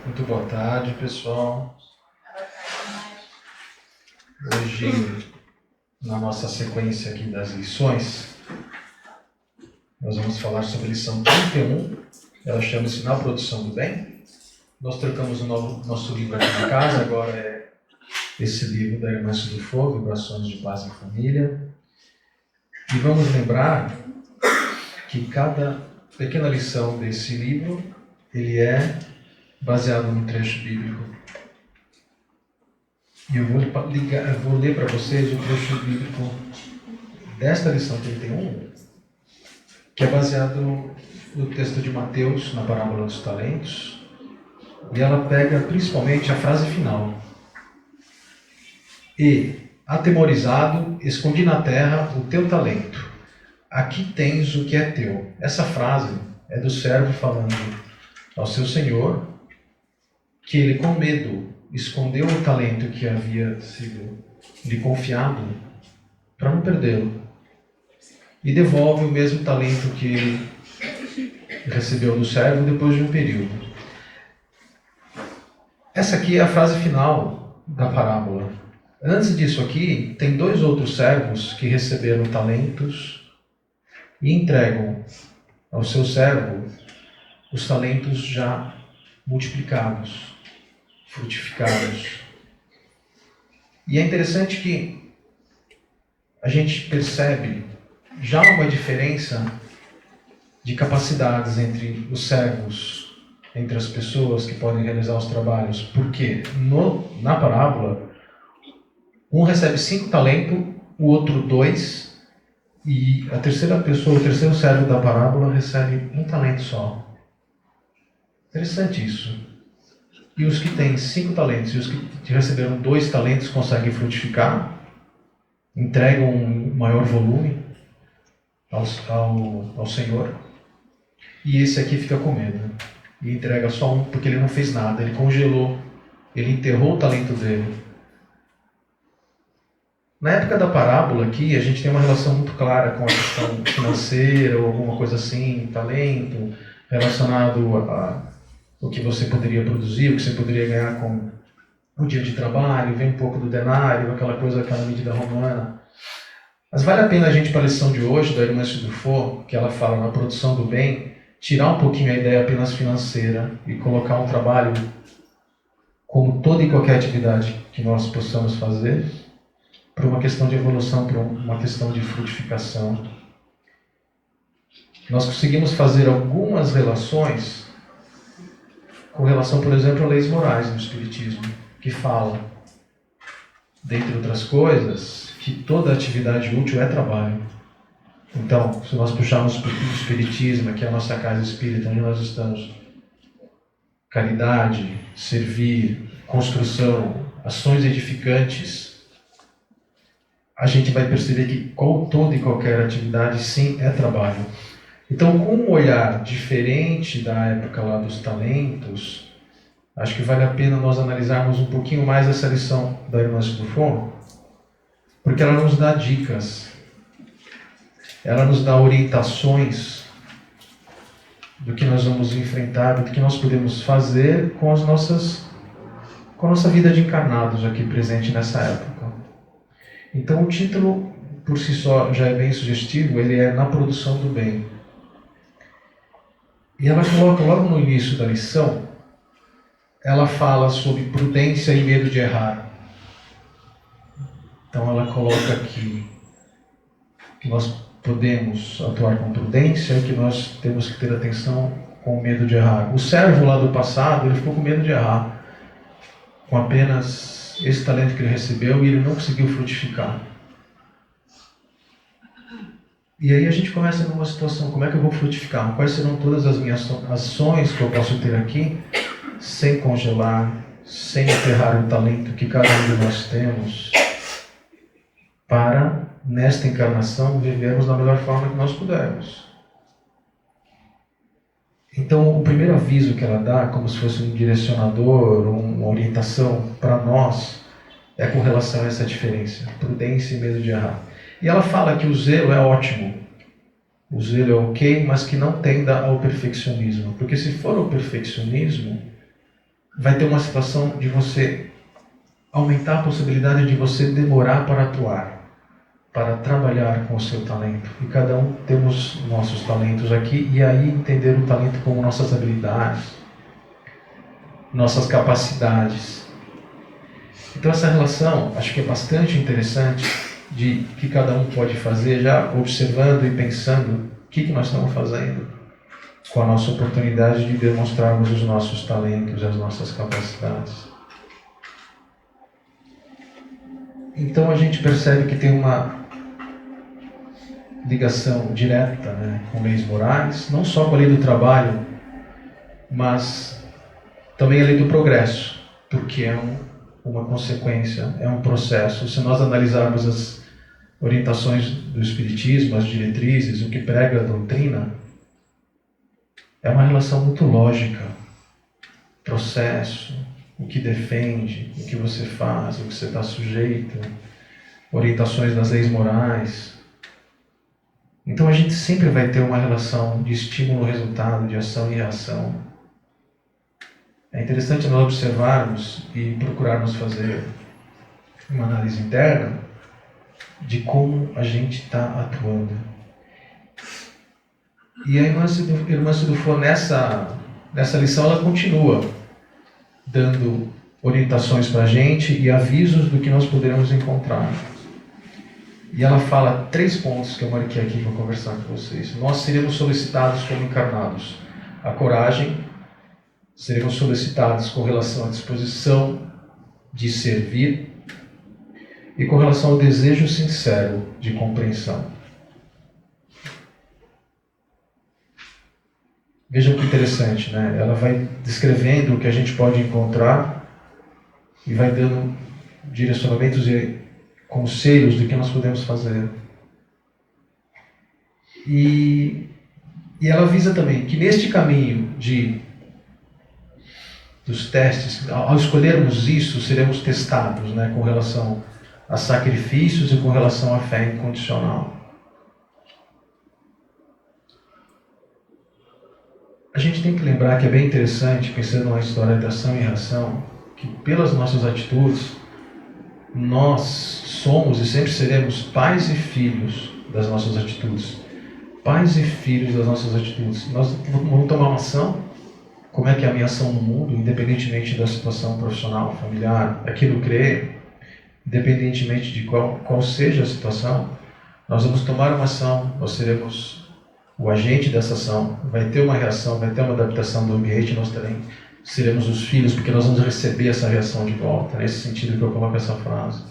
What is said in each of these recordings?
Muito boa tarde, pessoal. Hoje, na nossa sequência aqui das lições, nós vamos falar sobre a lição 31. Ela chama-se Na Produção do Bem. Nós trocamos o nosso livro aqui na casa, agora é esse livro da Irmã do Fogo, Vibrações de Paz em Família. E vamos lembrar que cada pequena lição desse livro, ele é baseado num trecho bíblico. E eu vou ler para vocês o trecho bíblico desta lição 31, que é baseado no texto de Mateus, na parábola dos talentos, e ela pega principalmente a frase final. E, atemorizado, escondi na terra o teu talento. Aqui tens o que é teu. Essa frase é do servo falando ao seu senhor, que ele com medo escondeu o talento que havia sido lhe confiado para não perdê-lo. E devolve o mesmo talento que ele recebeu do servo depois de um período. Essa aqui é a frase final da parábola. Antes disso aqui, tem dois outros servos que receberam talentos e entregam ao seu servo os talentos já multiplicados, frutificados. E é interessante que a gente percebe já uma diferença de capacidades entre os servos, entre as pessoas que podem realizar os trabalhos. Porque na parábola, um recebe 5 talentos, o outro 2, e a terceira pessoa, o terceiro servo da parábola, recebe 1 talento só. Interessante isso. E os que têm 5 talentos e os que receberam 2 talentos conseguem frutificar, entregam um maior volume ao Senhor. E esse aqui fica com medo. E entrega só um, porque ele não fez nada. Ele congelou. Ele enterrou o talento dele. Na época da parábola aqui, a gente tem uma relação muito clara com a questão financeira ou alguma coisa assim, talento, relacionado ao que você poderia produzir, o que você poderia ganhar com o dia de trabalho, vem um pouco do denário, aquela medida romana. Mas vale a pena a gente, para a lição de hoje, da Irmã Dufour, que ela fala na produção do bem, tirar um pouquinho a ideia apenas financeira e colocar um trabalho como toda e qualquer atividade que nós possamos fazer, para uma questão de evolução, para uma questão de frutificação. Nós conseguimos fazer algumas relações com relação, por exemplo, a leis morais no Espiritismo, que fala, dentre outras coisas, que toda atividade útil é trabalho. Então, se nós puxarmos para o Espiritismo, que é a nossa casa espírita, onde nós estamos, caridade, servir, construção, ações edificantes, a gente vai perceber que toda e qualquer atividade, sim, é trabalho. Então, com um olhar diferente da época lá dos talentos, acho que vale a pena nós analisarmos um pouquinho mais essa lição da Irmã Dufour, porque ela nos dá dicas, ela nos dá orientações do que nós vamos enfrentar, do que nós podemos fazer com a nossa vida de encarnados aqui presente nessa época. Então, o título, por si só, já é bem sugestivo, ele é Na Produção do Bem. E ela coloca logo no início da lição, ela fala sobre prudência e medo de errar. Então ela coloca aqui que nós podemos atuar com prudência e que nós temos que ter atenção com o medo de errar. O servo lá do passado, ele ficou com medo de errar, com apenas esse talento que ele recebeu, e ele não conseguiu frutificar. E aí a gente começa numa situação, como é que eu vou frutificar? Quais serão todas as minhas ações que eu posso ter aqui, sem congelar, sem enterrar o talento que cada um de nós temos, para, nesta encarnação, vivermos da melhor forma que nós pudermos. Então, o primeiro aviso que ela dá, como se fosse um direcionador, uma orientação para nós, é com relação a essa diferença, prudência e medo de errar. E ela fala que o zelo é ótimo, o zelo é ok, mas que não tenda ao perfeccionismo. Porque se for o perfeccionismo, vai ter uma situação de você aumentar a possibilidade de você demorar para atuar, para trabalhar com o seu talento. E cada um temos nossos talentos aqui, e aí entender o talento como nossas habilidades, nossas capacidades. Então essa relação, acho que é bastante interessante, de que cada um pode fazer, já observando e pensando o que nós estamos fazendo com a nossa oportunidade de demonstrarmos os nossos talentos, as nossas capacidades. Então a gente percebe que tem uma ligação direta, né, com leis morais, não só com a lei do trabalho, mas também a lei do progresso, porque é uma consequência, é um processo. Se nós analisarmos as orientações do Espiritismo, as diretrizes, o que prega a doutrina, é uma relação muito lógica. Processo, o que defende, o que você faz, o que você está sujeito, orientações das leis morais. Então a gente sempre vai ter uma relação de estímulo-resultado, de ação e reação. É interessante nós observarmos e procurarmos fazer uma análise interna de como a gente está atuando. E a irmã Sidufo, nessa lição, ela continua dando orientações para a gente e avisos do que nós poderemos encontrar. E ela fala 3 pontos que eu marquei aqui para conversar com vocês. Nós seremos solicitados como encarnados. A coragem, seremos solicitados com relação à disposição de servir e com relação ao desejo sincero de compreensão. Vejam que interessante, né? Ela vai descrevendo o que a gente pode encontrar e vai dando direcionamentos e conselhos do que nós podemos fazer. E ela avisa também que neste caminho dos testes, ao escolhermos isso, seremos testados, né, com relação a sacrifícios e com relação à fé incondicional. A gente tem que lembrar que é bem interessante, pensando na história de ação e reação, que pelas nossas atitudes, nós somos e sempre seremos pais e filhos das nossas atitudes. Pais e filhos das nossas atitudes. Nós vamos tomar uma ação, como é que é a minha ação no mundo, independentemente da situação profissional, familiar, aquilo crer, independentemente de qual seja a situação, nós vamos tomar uma ação, nós seremos o agente dessa ação, vai ter uma reação, vai ter uma adaptação do ambiente, nós também seremos os filhos, porque nós vamos receber essa reação de volta. É nesse sentido que eu coloco essa frase.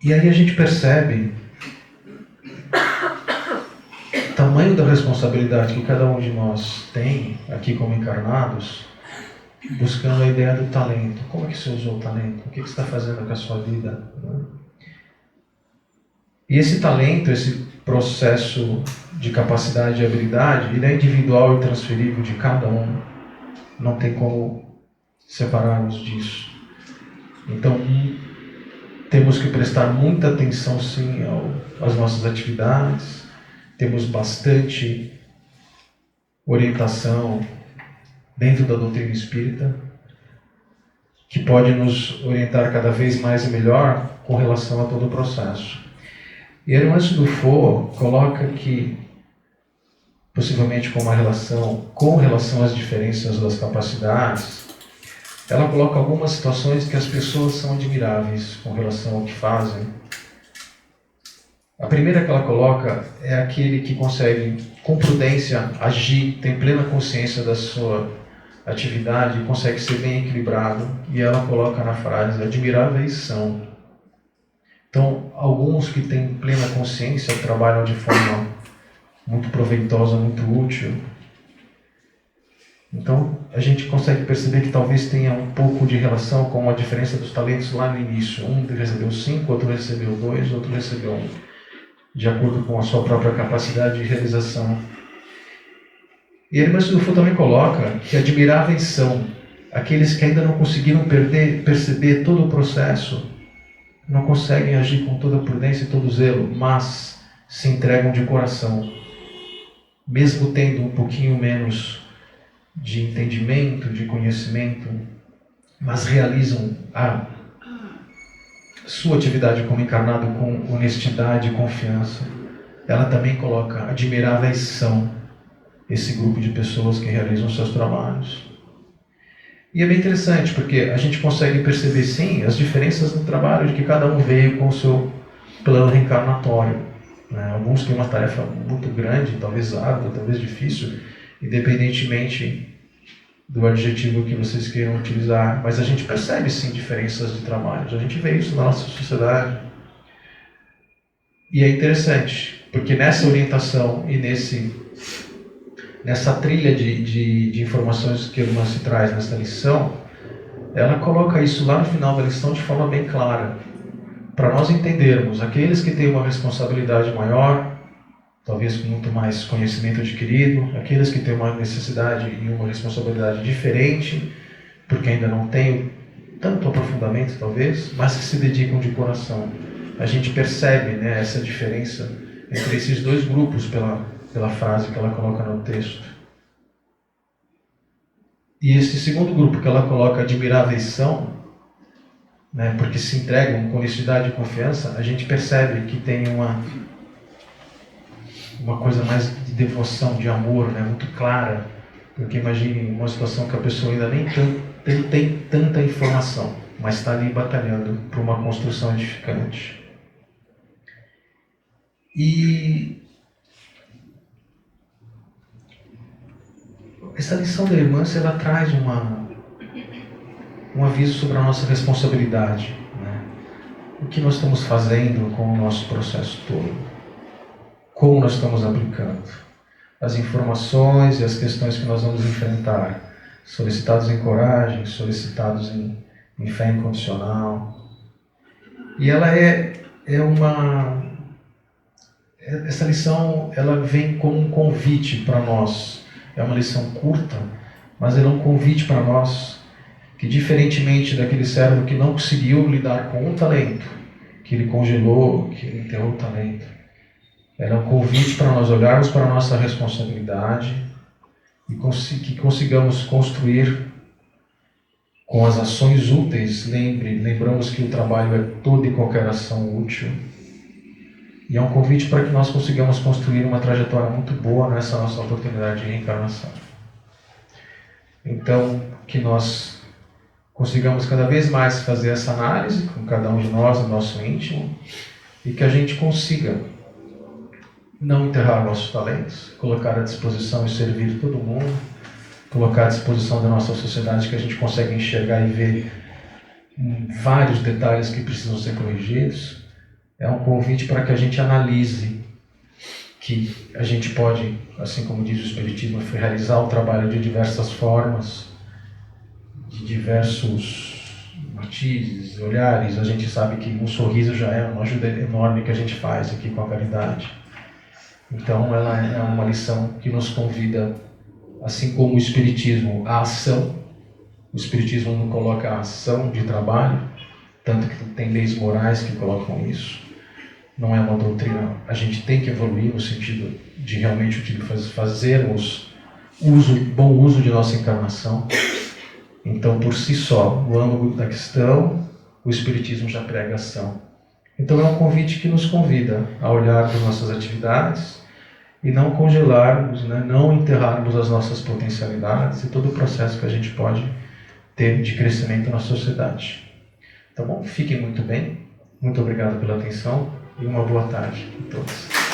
E aí a gente percebe o tamanho da responsabilidade que cada um de nós tem, aqui como encarnados, buscando a ideia do talento. Como é que você usou o talento? O que você está fazendo com a sua vida? E esse talento, esse processo de capacidade e habilidade, ele é individual e transferível de cada um. Não tem como separarmos disso. Então, temos que prestar muita atenção, sim, às nossas atividades. Temos bastante orientação dentro da doutrina espírita, que pode nos orientar cada vez mais e melhor com relação a todo o processo. E a irmã Sidufo coloca que, possivelmente com relação às diferenças das capacidades, ela coloca algumas situações que as pessoas são admiráveis com relação ao que fazem. A primeira que ela coloca é aquele que consegue, com prudência, agir, tem plena consciência da sua atividade, consegue ser bem equilibrado, e ela coloca na frase: admiráveis são. Então, alguns que têm plena consciência trabalham de forma muito proveitosa, muito útil. Então, a gente consegue perceber que talvez tenha um pouco de relação com a diferença dos talentos lá no início. Um recebeu 5, outro recebeu 2, outro recebeu 1, de acordo com a sua própria capacidade de realização. E a irmã Sidufo também coloca que admiráveis são aqueles que ainda não conseguiram perceber todo o processo, não conseguem agir com toda a prudência e todo o zelo, mas se entregam de coração, mesmo tendo um pouquinho menos de entendimento, de conhecimento, mas realizam a sua atividade como encarnado com honestidade e confiança, ela também coloca admiráveis são esse grupo de pessoas que realizam seus trabalhos. E é bem interessante, porque a gente consegue perceber, sim, as diferenças no trabalho, de que cada um veio com o seu plano reencarnatório. Né? Alguns têm uma tarefa muito grande, talvez árdua, talvez difícil, independentemente do adjetivo que vocês queiram utilizar, mas a gente percebe, sim, diferenças de trabalhos. A gente vê isso na nossa sociedade. E é interessante, porque nessa orientação e nessa trilha de informações que a irmã se traz nessa lição, ela coloca isso lá no final da lição de forma bem clara, para nós entendermos aqueles que têm uma responsabilidade maior, talvez com muito mais conhecimento adquirido, aqueles que têm uma necessidade e uma responsabilidade diferente, porque ainda não têm tanto aprofundamento talvez, mas que se dedicam de coração. A gente percebe, né, essa diferença entre esses dois grupos pela frase que ela coloca no texto. E esse segundo grupo que ela coloca, admiráveis são, né, porque se entregam com honestidade e confiança, a gente percebe que tem uma coisa mais de devoção, de amor, né, muito clara. Porque imagine uma situação que a pessoa ainda nem tem tanta informação, mas está ali batalhando por uma construção edificante. E essa lição da irmã, ela traz um aviso sobre a nossa responsabilidade, né? O que nós estamos fazendo com o nosso processo todo, como nós estamos aplicando as informações e as questões que nós vamos enfrentar, solicitados em coragem, solicitados em fé incondicional. E ela essa lição, ela vem como um convite para nós. É uma lição curta, mas ela é um convite para nós que, diferentemente daquele servo que não conseguiu lidar com um talento, que ele congelou, que ele enterrou o talento, ela é um convite para nós olharmos para a nossa responsabilidade e que consigamos construir com as ações úteis. Lembramos que o trabalho é toda e qualquer ação útil. E é um convite para que nós consigamos construir uma trajetória muito boa nessa nossa oportunidade de reencarnação. Então, que nós consigamos cada vez mais fazer essa análise com cada um de nós, no nosso íntimo, e que a gente consiga não enterrar nossos talentos, colocar à disposição e servir todo mundo, colocar à disposição da nossa sociedade, que a gente consegue enxergar e ver vários detalhes que precisam ser corrigidos. É um convite para que a gente analise que a gente pode, assim como diz o Espiritismo, realizar o trabalho de diversas formas, de diversos matizes, olhares. A gente sabe que um sorriso já é uma ajuda enorme que a gente faz aqui com a caridade. Então ela é uma lição que nos convida, assim como o Espiritismo, à ação. O Espiritismo não coloca a ação de trabalho, tanto que tem leis morais que colocam isso. Não é uma doutrina. A gente tem que evoluir no sentido de realmente fazermos bom uso de nossa encarnação. Então, por si só, no âmbito da questão, o Espiritismo já prega ação. Então é um convite que nos convida a olhar para as nossas atividades e não congelarmos, né, não enterrarmos as nossas potencialidades e todo o processo que a gente pode ter de crescimento na sociedade. Tá bom? Fiquem muito bem. Muito obrigado pela atenção e uma boa tarde a todos.